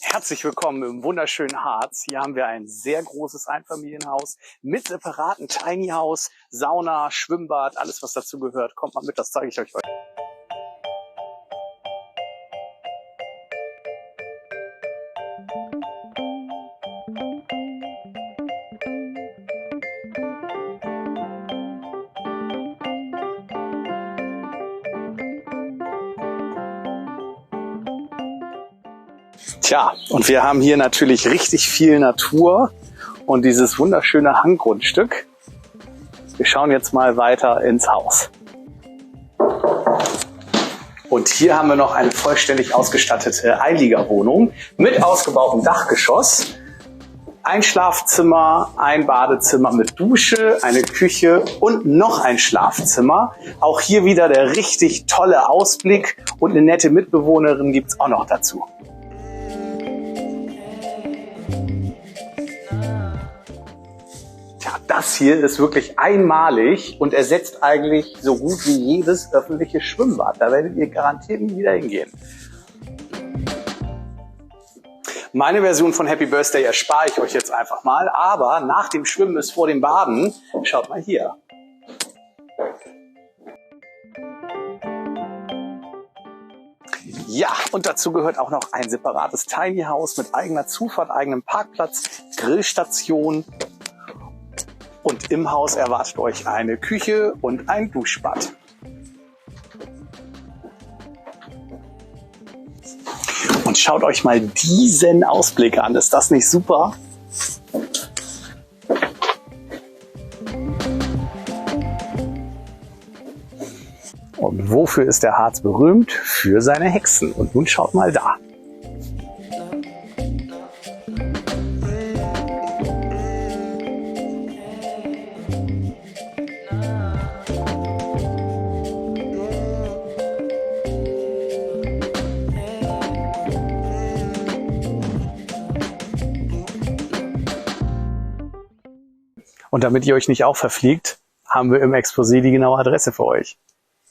Herzlich willkommen im wunderschönen Harz. Hier haben wir ein sehr großes Einfamilienhaus mit separaten Tiny House, Sauna, Schwimmbad, alles was dazu gehört. Kommt mal mit, das zeige ich euch heute. Tja, und wir haben hier natürlich richtig viel Natur und dieses wunderschöne Hanggrundstück. Wir schauen jetzt mal weiter ins Haus. Und hier haben wir noch eine vollständig ausgestattete Einliegerwohnung mit ausgebautem Dachgeschoss. Ein Schlafzimmer, ein Badezimmer mit Dusche, eine Küche und noch ein Schlafzimmer. Auch hier wieder der richtig tolle Ausblick und eine nette Mitbewohnerin gibt es auch noch dazu. Ja, das hier ist wirklich einmalig und ersetzt eigentlich so gut wie jedes öffentliche Schwimmbad. Da werdet ihr garantiert nie wieder hingehen. Meine Version von Happy Birthday erspare ich euch jetzt einfach mal, aber nach dem Schwimmen ist vor dem Baden. Schaut mal hier. Ja, und dazu gehört auch noch ein separates Tiny House mit eigener Zufahrt, eigenem Parkplatz, Grillstation. Und im Haus erwartet euch eine Küche und ein Duschbad. Und schaut euch mal diesen Ausblick an. Ist das nicht super? Und wofür ist der Harz berühmt? Für seine Hexen. Und nun schaut mal da. Und damit ihr euch nicht auch verfliegt, haben wir im Exposé die genaue Adresse für euch.